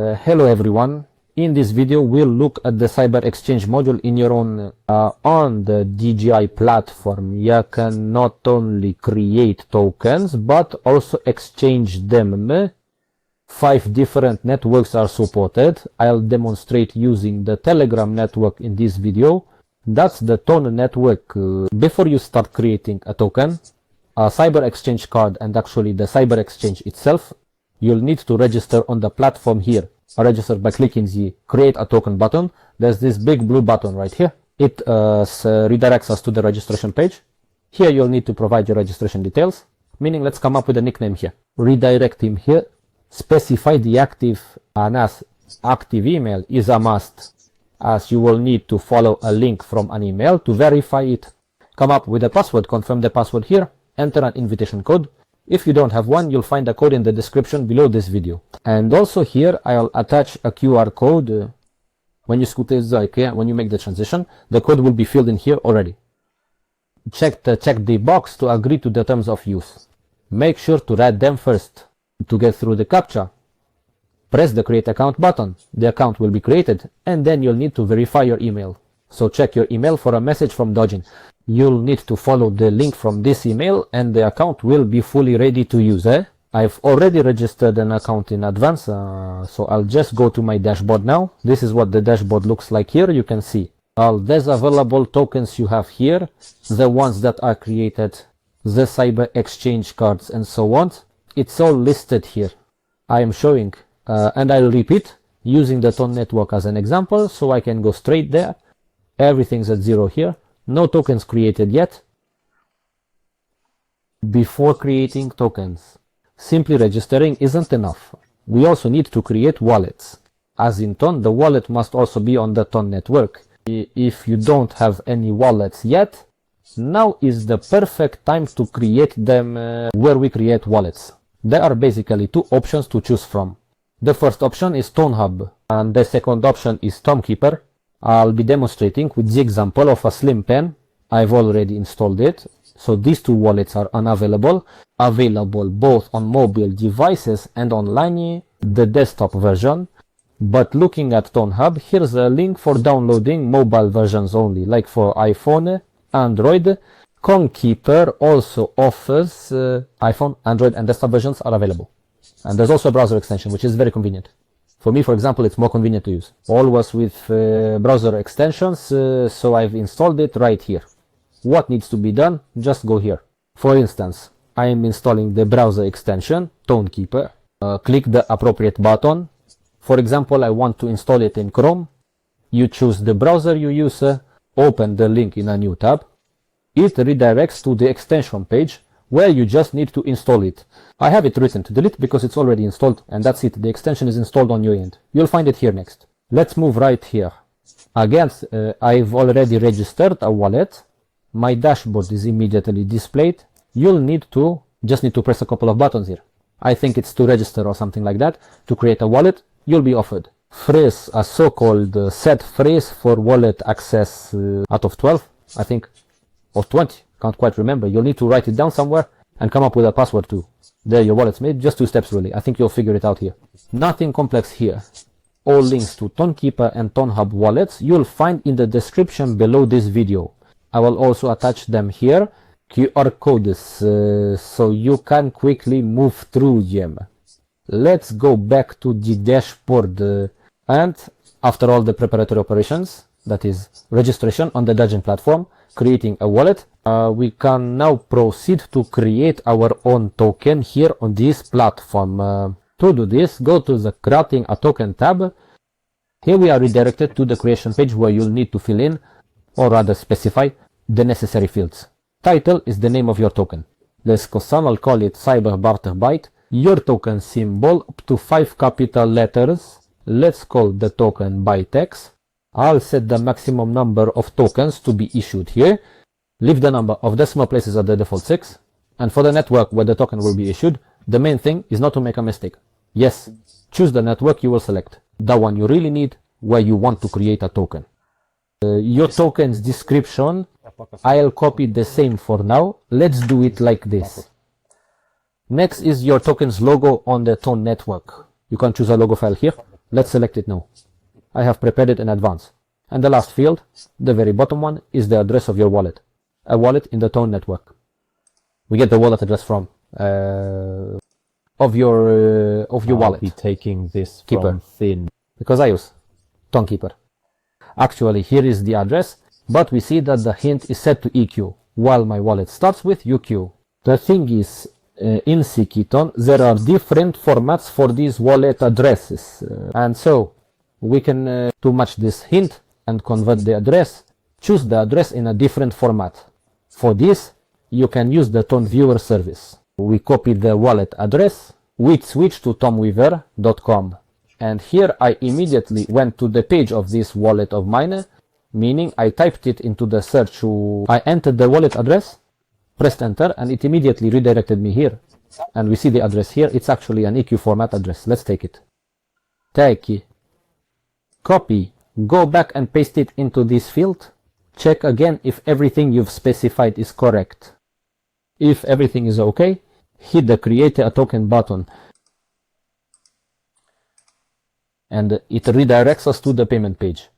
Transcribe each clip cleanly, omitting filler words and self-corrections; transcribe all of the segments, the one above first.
Hello everyone. In this video we'll look at the Cyber Exchange module in your own on the DJI platform. You can not only create tokens but also exchange them. 5 different networks are supported. I'll demonstrate using the Telegram network in this video. That's the Ton network. Before you start creating a token, a Cyber Exchange card, and actually the Cyber Exchange itself, you'll need to register on the platform here. Register by clicking the create a token button. There's this big blue button right here. It redirects us to the registration page. Here you'll need to provide your registration details, meaning let's come up with a nickname here. Redirect him here. Specify the active, and as active email is a must, as you will need to follow a link from an email to verify it. Come up with a password, confirm the password here, enter an invitation code. If you don't have one, you'll find a code in the description below this video. And also here, I'll attach a QR code. When you when you make the transition, the code will be filled in here already. Check the box to agree to the terms of use. Make sure to read them first. To get through the CAPTCHA, press the create account button. The account will be created, and then you'll need to verify your email. So check your email for a message from Dojin. You'll need to follow the link from this email and the account will be fully ready to use. I've already registered an account in advance, so I'll just go to my dashboard now. This is what the dashboard looks like here. You can see all these available tokens you have here, the ones that are created, the Cyber Exchange cards and so on. It's all listed here. I am showing, and I'll repeat, using the Ton network as an example, so I can go straight there. Everything's at 0 here. No tokens created yet. Before creating tokens, simply registering isn't enough. We also need to create wallets. As in Ton, the wallet must also be on the Ton network. If you don't have any wallets yet, now is the perfect time to create them where we create wallets. There are basically 2 options to choose from. The first option is TonHub, and the second option is Keeper. I'll be demonstrating with the example of a slim pen. I've already installed it, so these 2 wallets are available both on mobile devices and online, the desktop version. But looking at TonHub, here's a link for downloading mobile versions only, like for iPhone, Android. Keeper also offers iPhone, Android and desktop versions are available. And there's also a browser extension, which is very convenient. For me, for example, it's more convenient to use. Always with browser extensions, so I've installed it right here. What needs to be done? Just go here. For instance, I am installing the browser extension, Keeper. Click the appropriate button. For example, I want to install it in Chrome. You choose the browser you use, open the link in a new tab. It redirects to the extension page where you just need to install it. I have it written to delete because it's already installed, and that's it. The extension is installed on your end. You'll find it here next. Let's move right here. Again, I've already registered a wallet. My dashboard is immediately displayed. You'll just need to press a couple of buttons here. I think it's to register or something like that. To create a wallet, you'll be offered phrase, a so-called set phrase for wallet access out of 12, I think. Or 20, can't quite remember. You'll need to write it down somewhere and come up with a password too. There, your wallet's made. Just 2 steps really. I think you'll figure it out here. Nothing complex here. All links to Keeper and TonHub wallets you'll find in the description below this video. I will also attach them here. QR codes, so you can quickly move through them. Let's go back to the dashboard. And after all the preparatory operations, that is registration on the Dojin platform, creating a wallet, we can now proceed to create our own token here on this platform. To do this, go to the creating a token tab. Here we are redirected to the creation page where you'll need to fill in, or rather specify, the necessary fields. Title is the name of your token. Let's I'll call it Cyberbrand. Your token symbol up to 5 capital letters. Let's call the token bytex. I'll set the maximum number of tokens to be issued here. Leave the number of decimal places at the default 6. And for the network where the token will be issued, the main thing is not to make a mistake. Yes, choose the network you will select, the one you really need, where you want to create a token. Your token's description, I'll copy the same for now. Let's do it like this. Next is your token's logo on the Ton network. You can choose a logo file here. Let's select it now. I have prepared it in advance. And the last field, the very bottom one, is the address of your wallet. A wallet in the Tone network. We get the wallet address from of your wallet. I'll be taking this Keeper. from Thin. Because I use Tone Keeper. Actually, here is the address, but we see that the hint is set to EQ, while my wallet starts with UQ. The thing is, in CKeyTone, there are different formats for these wallet addresses. And so, we can, to match this hint and convert the address, choose the address in a different format. For this, you can use the Tone Viewer service. We copy the wallet address, we switch to tomweaver.com. And here I immediately went to the page of this wallet of mine, meaning I typed it into the search. I entered the wallet address, pressed enter, and it immediately redirected me here. And we see the address here. It's actually an EQ format address. Let's take it. Take, copy, go back and paste it into this field. Check again if everything you've specified is correct. If everything is okay, hit the create a token button. And it redirects us to the payment page.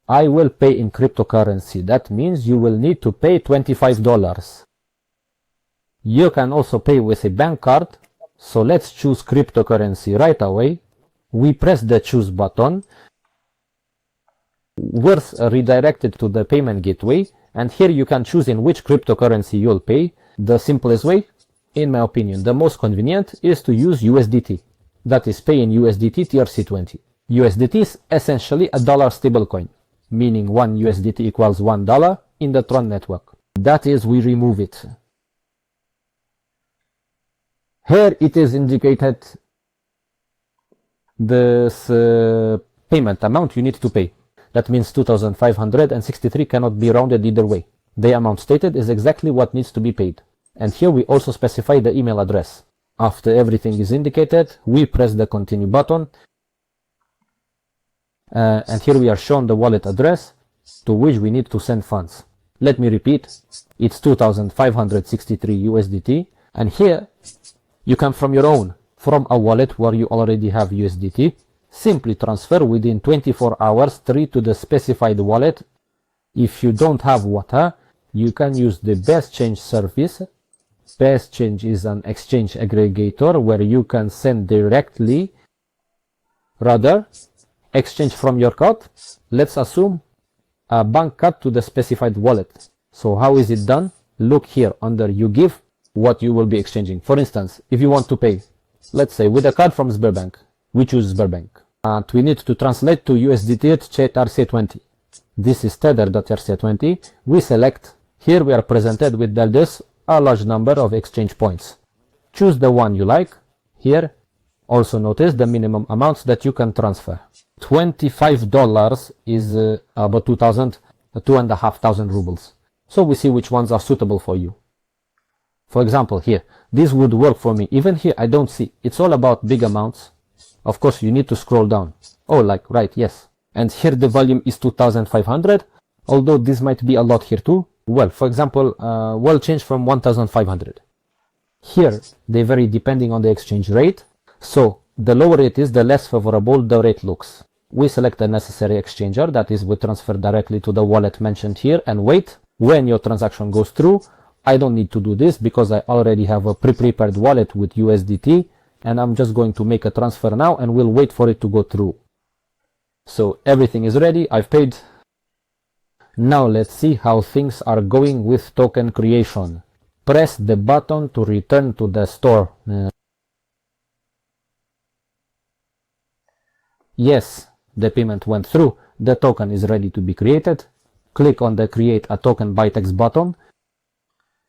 I will pay in cryptocurrency. That means you will need to pay $25. You can also pay with a bank card. So let's choose cryptocurrency right away. We press the choose button. We're redirected to the payment gateway. And here you can choose in which cryptocurrency you'll pay. The simplest way, in my opinion, the most convenient, is to use USDT. That is, pay in USDT TRC20. USDT is essentially a dollar stablecoin, meaning 1 USDT equals $1 in the Tron network. That is, we remove it. Here it is indicated this payment amount you need to pay. That means 2,563 cannot be rounded either way. The amount stated is exactly what needs to be paid. And here we also specify the email address. After everything is indicated, we press the continue button. And here we are shown the wallet address to which we need to send funds. Let me repeat, it's 2,563 USDT. And here you can from your own, from a wallet where you already have USDT, simply transfer within 24 hours straight to the specified wallet. If you don't have WATA, you can use the Best Change service. Best Change is an exchange aggregator where you can send directly, exchange from your card. Let's assume a bank card to the specified wallet. So how is it done? Look here under you give what you will be exchanging. For instance, if you want to pay, let's say with a card from Cyberbrand, we choose Cyberbrand. And we need to translate to USDT TRC20. This is tether.TRC20. We select. Here we are presented with this a large number of exchange points. Choose the one you like. Here, also notice the minimum amounts that you can transfer. $25 is about 2,500 rubles. So we see which ones are suitable for you. For example, here, this would work for me. Even here, I don't see. It's all about big amounts. Of course, you need to scroll down. Oh, like, right, yes. And here the volume is 2,500, although this might be a lot here too. Well, for example, we'll change from 1,500. Here, they vary depending on the exchange rate. So, the lower it is, the less favorable the rate looks. We select the necessary exchanger, that is, we transfer directly to the wallet mentioned here and wait. When your transaction goes through, I don't need to do this because I already have a pre-prepared wallet with USDT, and I'm just going to make a transfer now and we'll wait for it to go through. So everything is ready, I've paid. Now let's see how things are going with token creation. Press the button to return to the store. Yes, the payment went through. The token is ready to be created. Click on the create a token by text button.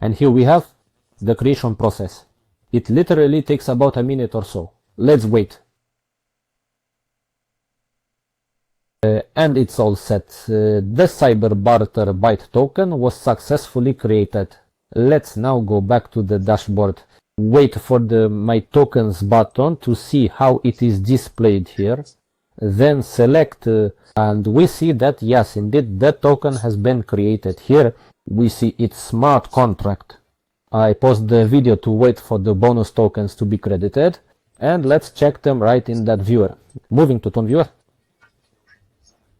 And here we have the creation process. It literally takes about a minute or so. Let's wait. And it's all set. The Cyberbarter Byte token was successfully created. Let's now go back to the dashboard. Wait for the My Tokens button to see how it is displayed here. Then select and we see that yes, indeed, the token has been created. Here we see its smart contract. I paused the video to wait for the bonus tokens to be credited. and let's check them right in that viewer. Moving to Tone Viewer.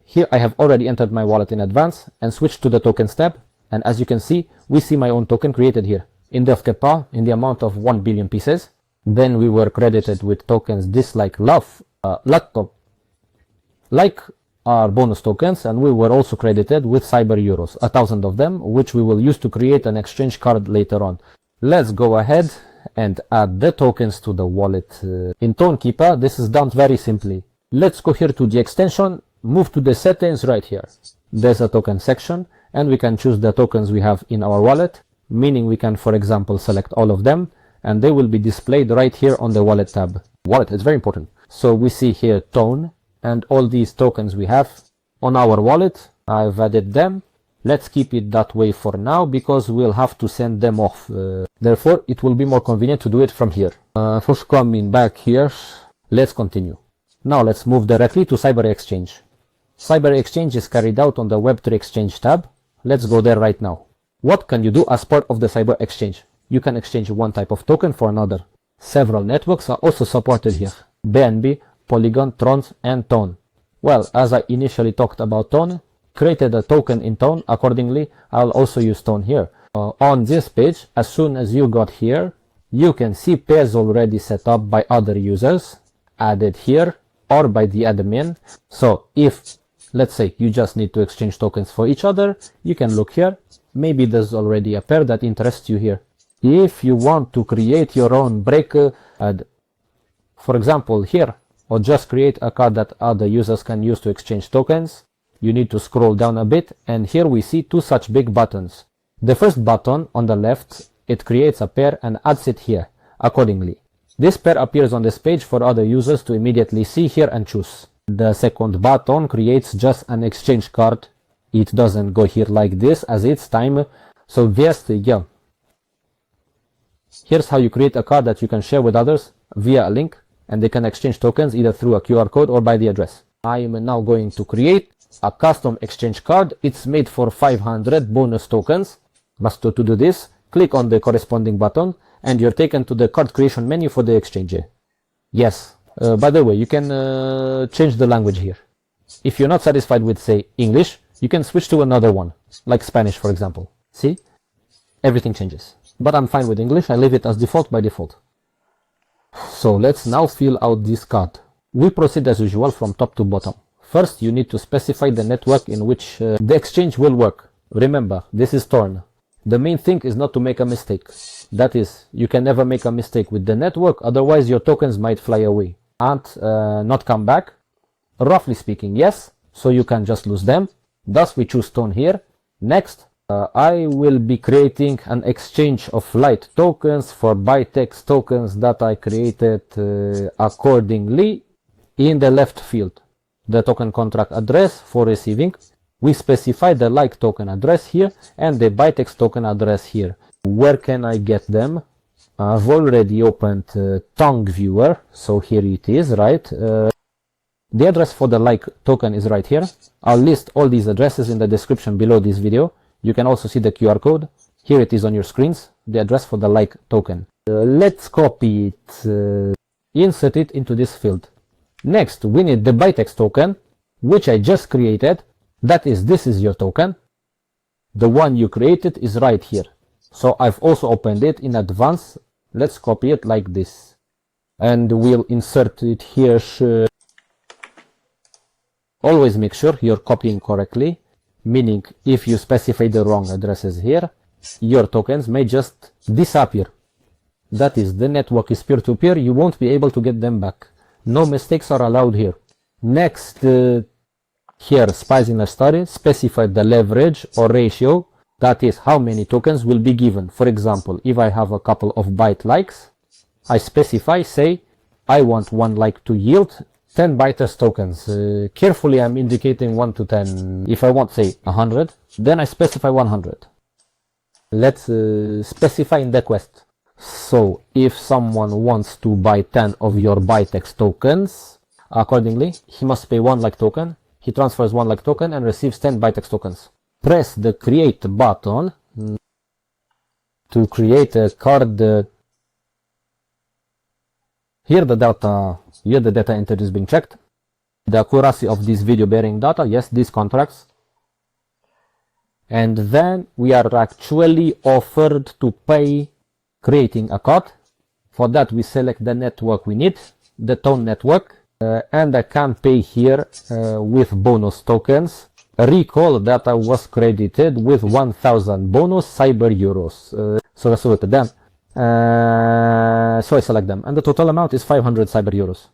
Here I have already entered my wallet in advance and switched to the Tokens tab, and as you can see, we see my own token created here. In the KEPA, in the amount of 1 billion pieces. Then we were credited with tokens dislike love, laptop, like our bonus tokens, and we were also credited with Cyber Euros, 1,000 of them, which we will use to create an exchange card later on. Let's go ahead and add the tokens to the wallet. In ToneKeeper, this is done very simply. Let's go here to the extension, move to the settings right here. There's a token section, and we can choose the tokens we have in our wallet, meaning we can, for example, select all of them, and they will be displayed right here on the wallet tab. Wallet is very important. So we see here Tone, and all these tokens we have on our wallet. I've added them. Let's keep it that way for now, because we'll have to send them off. Therefore, it will be more convenient to do it from here. First coming back here, let's continue. Now let's move directly to Cyber Exchange. Cyber Exchange is carried out on the Web3 Exchange tab. Let's go there right now. What can you do as part of the Cyber Exchange? You can exchange one type of token for another. Several networks are also supported here. BNB, Polygon, Tron, and Tone. Well, as I initially talked about Tone, created a token in Tone, accordingly I'll also use Tone here. On this page, as soon as you got here, you can see pairs already set up by other users, added here, or by the admin. So if, let's say, you just need to exchange tokens for each other, you can look here. Maybe there's already a pair that interests you here. If you want to create your own break, for example here, or just create a card that other users can use to exchange tokens, you need to scroll down a bit, and here we see two such big buttons. The first button on the left, it creates a pair and adds it here, accordingly. This pair appears on this page for other users to immediately see here and choose. The second button creates just an exchange card. It doesn't go here like this as it's time. So yeah. Here's how you create a card that you can share with others via a link, and they can exchange tokens either through a QR code or by the address. I am now going to create a custom exchange card. It's made for 500 bonus tokens. But to do this, click on the corresponding button and you're taken to the card creation menu for the exchange. Yes, by the way, you can change the language here. If you're not satisfied with, say, English, you can switch to another one, like Spanish, for example. See? Everything changes. But I'm fine with English. I leave it as default by default. So let's now fill out this card. We proceed as usual from top to bottom. First, you need to specify the network in which the exchange will work. Remember, this is Torn. The main thing is not to make a mistake. That is, you can never make a mistake with the network, otherwise your tokens might fly away and not come back. Roughly speaking, yes, so you can just lose them. Thus we choose Tone here. Next, I will be creating an exchange of light tokens for bytext tokens that I created accordingly in the left field. The token contract address for receiving. We specify the like token address here and the bytext token address here. Where can I get them? I've already opened Tongue Viewer, so here it is, right? The address for the like token is right here. I'll list all these addresses in the description below this video. You can also see the QR code. Here it is on your screens, the address for the like token. Let's copy it, insert it into this field. Next, we need the bytext token, which I just created. That is, this is your token. The one you created is right here. So I've also opened it in advance. Let's copy it like this. And we'll insert it here. Always make sure you're copying correctly. Meaning, if you specify the wrong addresses here, your tokens may just disappear. That is, the network is peer-to-peer, you won't be able to get them back. No mistakes are allowed here. Next, here, spies in a study, specify the leverage or ratio. That is, how many tokens will be given. For example, if I have a couple of byte likes, I specify, say, I want one like to yield 10 bytes tokens. Carefully, I'm indicating 1 to 10. If I want, say, 100, then I specify 100. Let's specify in the quest. So, if someone wants to buy 10 of your bytext tokens, accordingly, he must pay 1 like token. He transfers 1 like token and receives 10 bytext tokens. Press the create button to create a card. Here the data entered is being checked. The accuracy of this video bearing data, yes, these contracts. And then we are actually offered to pay creating a card. For that we select the network we need, the tone network, and I can pay here with bonus tokens. Recall that I was credited with 1000 bonus cyber euros. So I select them. So I select them, and the total amount is 500 cyber euros.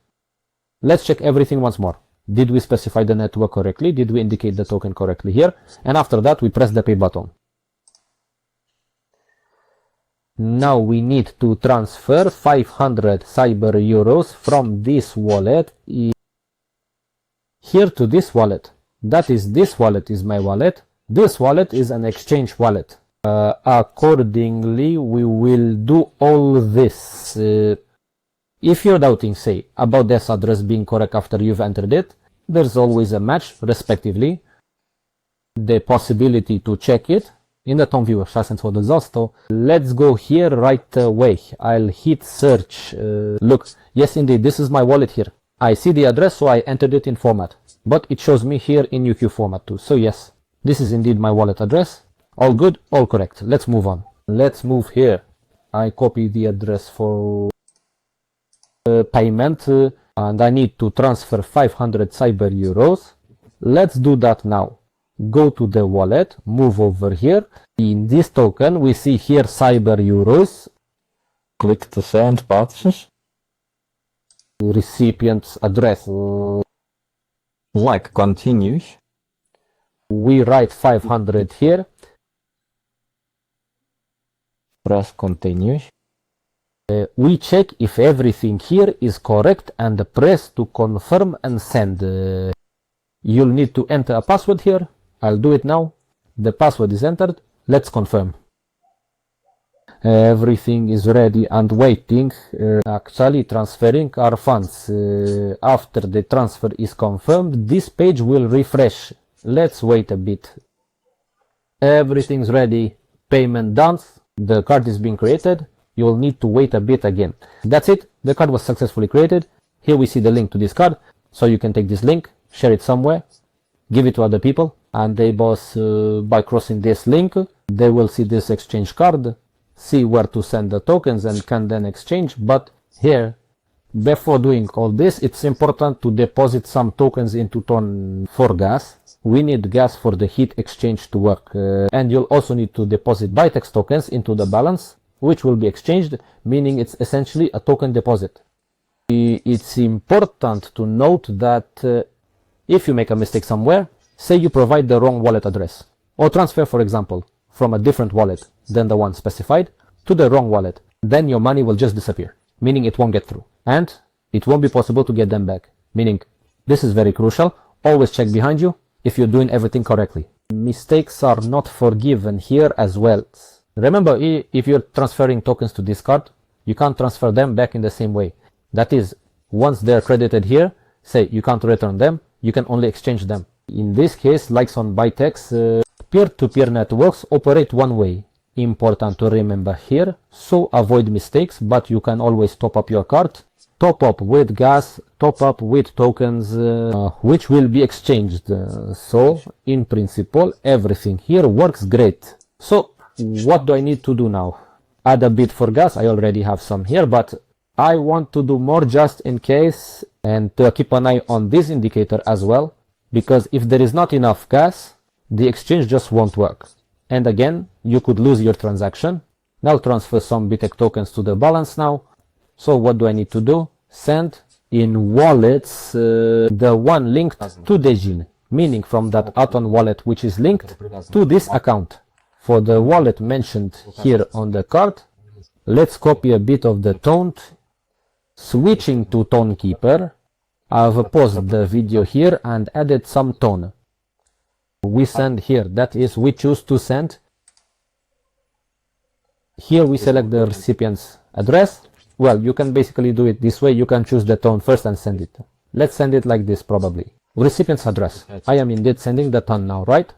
Let's check everything once more. Did we specify the network correctly? Did we indicate the token correctly here? And after that we press the pay button. Now we need to transfer 500 cyber euros from this wallet here to this wallet. That is, this wallet is my wallet. This wallet is an exchange wallet. Accordingly, we will do all this. If you're doubting, say, about this address being correct after you've entered it, there's always a match, respectively. The possibility to check it in the tone viewer. Let's go here right away. I'll hit search. Look, yes, indeed, this is my wallet here. I see the address, so I entered it in format. But it shows me here in UQ format too. So yes, this is indeed my wallet address. All good, all correct. Let's move on. Let's move here. I copy the address for payment and I need to transfer 500 cyber euros. Let's do that now. Go to the wallet, move over here. In this token, we see here cyber euros. Click the send button. Recipient's address. Like continue. We write 500 here. Press continue. We check if everything here is correct and press to confirm and send. You'll need to enter a password here. I'll do it now. The password is entered. Let's confirm. Everything is ready and waiting. Actually transferring our funds. After the transfer is confirmed, this page will refresh. Let's wait a bit. Everything's ready. Payment done. The card is being created. You'll need to wait a bit again. That's it. The card was successfully created. Here we see the link to this card. So you can take this link, share it somewhere, give it to other people, and they both, by crossing this link, they will see this exchange card, see where to send the tokens and can then exchange. But here, before doing all this, it's important to deposit some tokens into Ton for gas. We need gas for the heat exchange to work. And you'll also need to deposit Bytex tokens into the balance, which will be exchanged, meaning it's essentially a token deposit. It's important to note that if you make a mistake somewhere, say you provide the wrong wallet address, or transfer, for example, from a different wallet than the one specified to the wrong wallet, then your money will just disappear, meaning it won't get through, and it won't be possible to get them back, meaning this is very crucial. Always check behind you if you're doing everything correctly. Mistakes are not forgiven here as well. Remember, if you're transferring tokens to this card, you can't transfer them back in the same way. That is, once they're credited here, say you can't return them, you can only exchange them. In this case, like on Bytex, peer-to-peer networks operate one way. Important to remember here, so avoid mistakes, but you can always top up your card. Top up with gas, top up with tokens, which will be exchanged. So, in principle, everything here works great. So, what do I need to do now? Add a bit for gas. I already have some here, but I want to do more just in case, and to keep an eye on this indicator as well, because if there is not enough gas, the exchange just won't work. And again, you could lose your transaction. I'll transfer some Bytex tokens to the balance now. So what do I need to do? Send in wallets the one linked to Dejin, meaning from that Aton wallet which is linked to this account. For the wallet mentioned here on the card, let's copy a bit of the tone. Switching to Tone Keeper, I've paused the video here and added some tone. We send here, that is, we choose to send. Here we select the recipient's address. Well, you can basically do it this way. You can choose the tone first and send it. Let's send it like this probably. Recipient's address. I am indeed sending the tone now, right?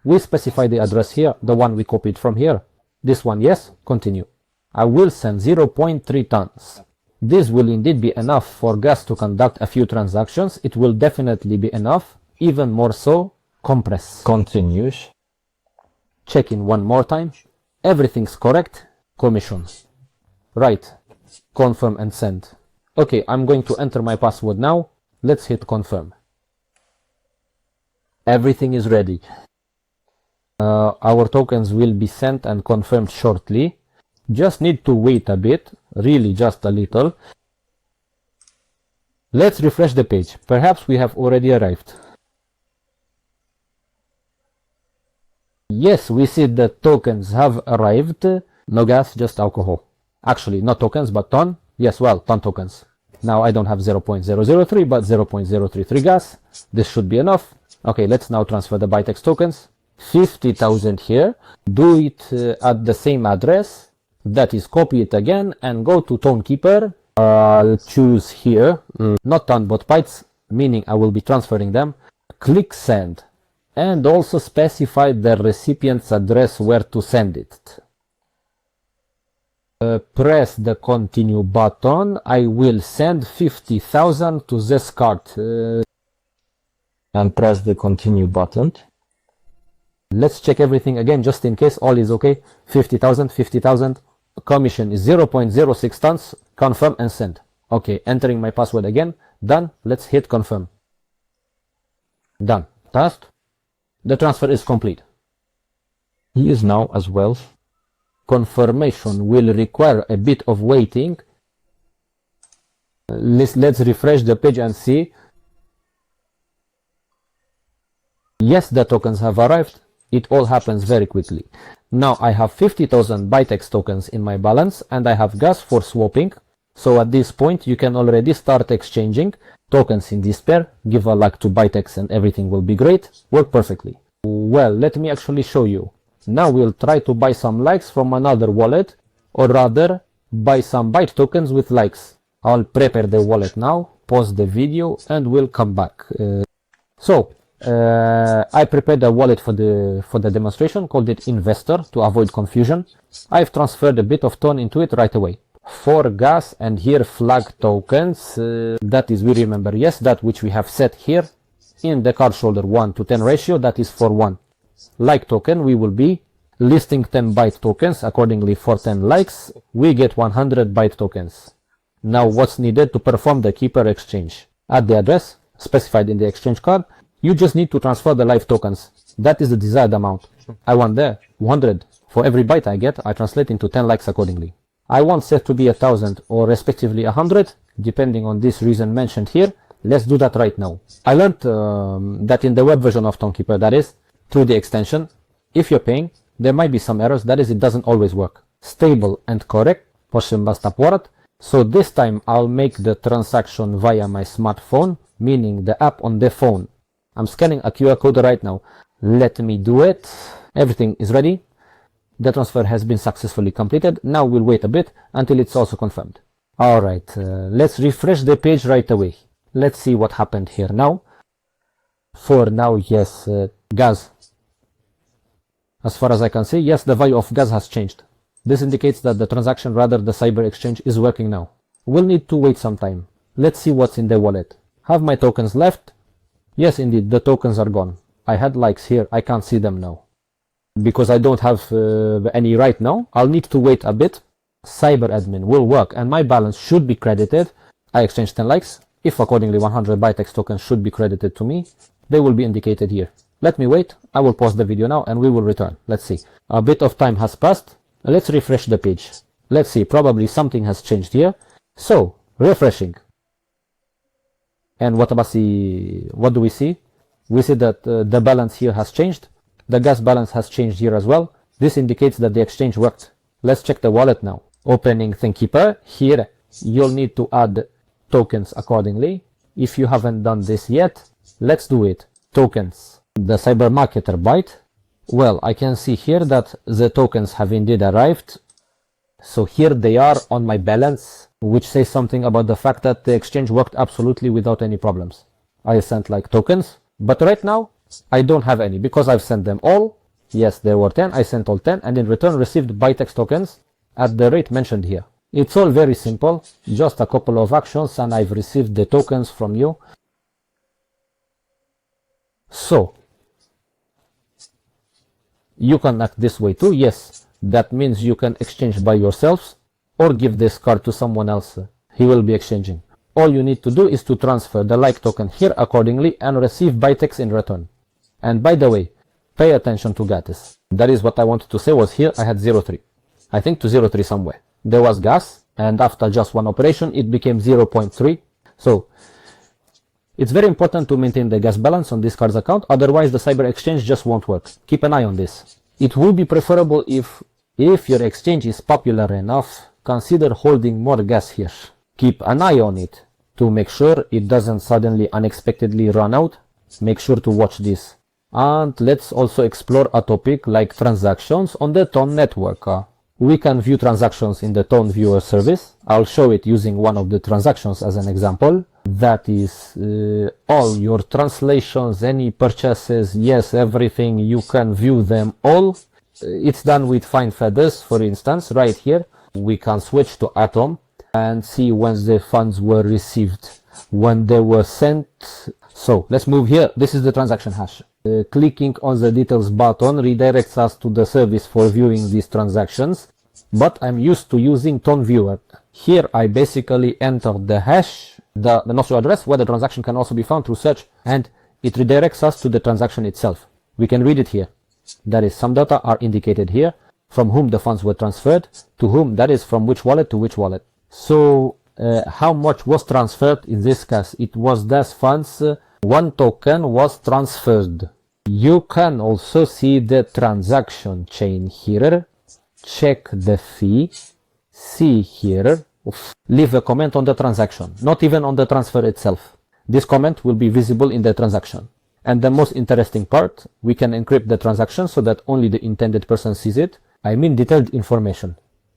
We specify the address here, the one we copied from here. This one, yes, continue. I will send 0.3 tons. This will indeed be enough for gas to conduct a few transactions. It will definitely be enough, even more so, compress. Continues. Check in one more time. Everything's correct. Commission. Right. Confirm and send. Okay, I'm going to enter my password now. Let's hit confirm. Everything is ready. Our tokens will be sent and confirmed shortly. Just need to wait a bit, really just a little. Let's refresh the page. Perhaps we have already arrived. Yes, we see the tokens have arrived. No gas, just alcohol. Actually, not tokens, but ton. Yes, well, ton tokens. Now I don't have 0.003, but 0.033 gas. This should be enough. Okay, let's now transfer the Bytex tokens. 50,000 here. Do it at the same address. That is, copy it again and go to Tonekeeper. I'll choose here, not ton but bytes, meaning I will be transferring them. Click send and also specify the recipient's address where to send it. Press the continue button. I will send 50,000 to this card. And press the continue button. Let's check everything again just in case all is okay. 50,000, 50,000. Commission is 0.06 tons. Confirm and send. Okay, entering my password again. Done. Let's hit confirm. Done. Task. The transfer is complete. He is now as well. Confirmation will require a bit of waiting. Let's refresh the page and see. Yes, the tokens have arrived. It all happens very quickly. Now I have 50,000 Bytex tokens in my balance and I have gas for swapping. So at this point you can already start exchanging tokens in this pair. Give a like to Bytex and everything will be great. Work perfectly. Well, let me actually show you. Now we'll try to buy some likes from another wallet, or rather buy some Byte tokens with likes. I'll prepare the wallet now, pause the video and we'll come back. I prepared a wallet for the demonstration, called it Investor to avoid confusion. I've transferred a bit of ton into it right away. For gas and here flag tokens, that is, we remember, yes, that which we have set here in the card shoulder 1 to 10 ratio, that is for 1. Like token, we will be listing 10 Byte tokens. Accordingly, for 10 likes, we get 100 Byte tokens. Now what's needed to perform the Keeper exchange? At the address specified in the exchange card, you just need to transfer the live tokens. That is the desired amount. I want there 100. For every byte I get, I translate into 10 likes accordingly. I want set to be 1000 or respectively 100, depending on this reason mentioned here. Let's do that right now. I learned that in the web version of Tonekeeper, that is, through the extension, if you're paying, there might be some errors, that is, it doesn't always work. Stable and correct, poszedłem basta. So this time I'll make the transaction via my smartphone, meaning the app on the phone. I'm scanning a QR code right now. Let me do it. Everything is ready. The transfer has been successfully completed. Now we'll wait a bit until it's also confirmed. Alright, let's refresh the page right away. Let's see what happened here now. For now, yes, gas. As far as I can see, yes, the value of gas has changed. This indicates that the transaction, rather the cyber exchange, is working now. We'll need to wait some time. Let's see what's in the wallet. Have my tokens left? Yes, indeed, the tokens are gone. I had likes here, I can't see them now. Because I don't have any right now, I'll need to wait a bit. Cyber admin will work and my balance should be credited. I exchanged 10 likes. If accordingly 100 Bytex tokens should be credited to me, they will be indicated here. Let me wait, I will pause the video now and we will return. Let's see. A bit of time has passed. Let's refresh the page. Let's see, probably something has changed here. So, refreshing. And what do we see? We see that the balance here has changed. The gas balance has changed here as well. This indicates that the exchange worked. Let's check the wallet now. Opening Tonekeeper. Here you'll need to add tokens accordingly. If you haven't done this yet, let's do it. Tokens. The cyber marketer byte. Well, I can see here that the tokens have indeed arrived. So here they are on my balance, which says something about the fact that the exchange worked absolutely without any problems. I sent like tokens, but right now I don't have any because I've sent them all. Yes, there were 10, I sent all 10 and in return received Bytex tokens at the rate mentioned here. It's all very simple, just a couple of actions and I've received the tokens from you. So, you can act this way too, yes, that means you can exchange by yourselves or give this card to someone else. He will be exchanging. All you need to do is to transfer the like token here accordingly and receive bytex in return. And by the way, pay attention to gas. That is what I wanted to say was here I had 0.3. I think to 0.3 somewhere. There was gas and after just one operation it became 0.3. So it's very important to maintain the gas balance on this card's account, otherwise the Cyber exchange just won't work. Keep an eye on this. It would be preferable if your exchange is popular enough, consider holding more gas here. Keep an eye on it to make sure it doesn't suddenly unexpectedly run out. Make sure to watch this. And let's also explore a topic like transactions on the Ton network. We can view transactions in the Ton viewer service. I'll show it using one of the transactions as an example. That is all your translations, any purchases, yes, everything, you can view them all. It's done with fine feathers, for instance, right here. We can switch to Atom and see when the funds were received, when they were sent. So let's move here. This is the transaction hash. Clicking on the details button redirects us to the service for viewing these transactions, but I'm used to using Ton viewer. Here I basically enter the hash, the nostro address where the transaction can also be found through search, and it redirects us to the transaction itself. We can read it here. That is, some data are indicated here, from whom the funds were transferred, to whom, that is from which wallet to which wallet. So how much was transferred in this case? It was those funds, one token was transferred. You can also see the transaction chain here, check the fee, see here, leave a comment on the transaction, not even on the transfer itself. This comment will be visible in the transaction. And the most interesting part, we can encrypt the transaction so that only the intended person sees it. I mean detailed information.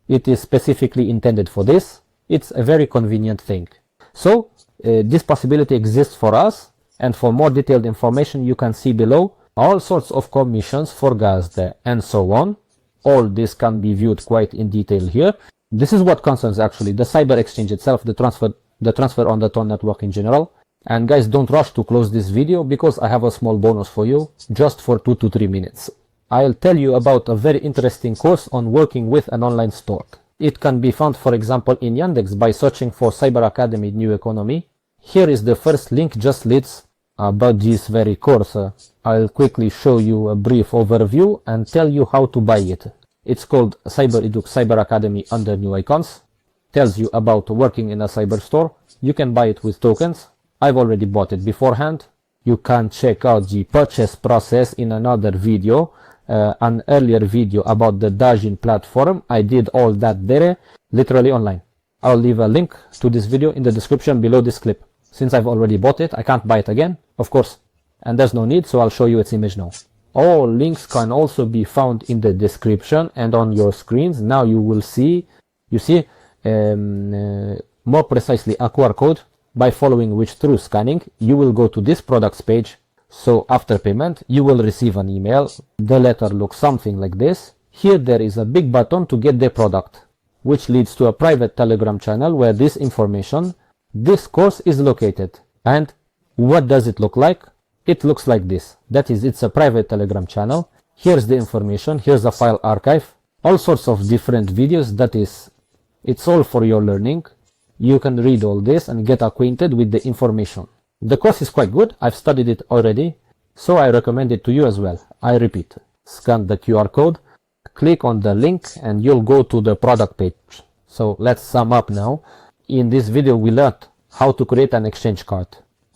It is specifically intended for this. It's a very convenient thing. So this possibility exists for us, and for more detailed information you can see below all sorts of commissions for gas there and so on. All this can be viewed quite in detail here. This is what concerns actually the Cyber exchange itself, the transfer on the Ton network in general. And guys, don't rush to close this video because I have a small bonus for you just for 2 to 3 minutes. I'll tell you about a very interesting course on working with an online store. It can be found, for example, in Yandex by searching for Cyber Academy New Economy. Here is the first link, just leads about this very course. I'll quickly show you a brief overview and tell you how to buy it. It's called Cyber Academy under New Icons. Tells you about working in a cyber store. You can buy it with tokens. I've already bought it beforehand. You can check out the purchase process in another video, an earlier video about the Dajin platform. I did all that there, literally online. I'll leave a link to this video in the description below this clip. Since I've already bought it, I can't buy it again, of course. And there's no need, so I'll show you its image now. All links can also be found in the description and on your screens. Now you will see, more precisely a QR code, by following which through scanning, you will go to this products page. So after payment, you will receive an email. The letter looks something like this. Here there is a big button to get the product, which leads to a private Telegram channel where this course is located. And what does it look like? It looks like this. That is, it's a private Telegram channel. Here's the information. Here's a file archive. All sorts of different videos. That is, it's all for your learning. You can read all this and get acquainted with the information. The course is quite good. I've studied it already, so I recommend it to you as well. I repeat, scan the QR code, click on the link, and you'll go to the product page. So let's sum up now. In this video, we learned how to create an exchange card.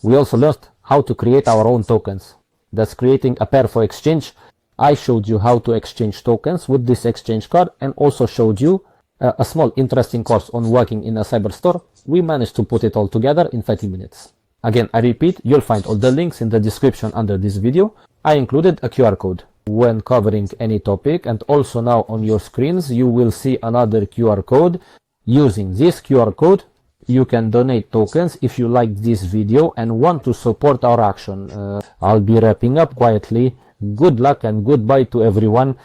We also learned how to create our own tokens. That's creating a pair for exchange. I showed you how to exchange tokens with this exchange card and also showed you a small interesting course on working in a cyber store. We managed to put it all together in 30 minutes. Again, I repeat, you'll find all the links in the description under this video. I included a QR code when covering any topic, and also now on your screens you will see another QR code. Using this QR code, you can donate tokens if you like this video and want to support our action. I'll be wrapping up quietly. Good luck and goodbye to everyone.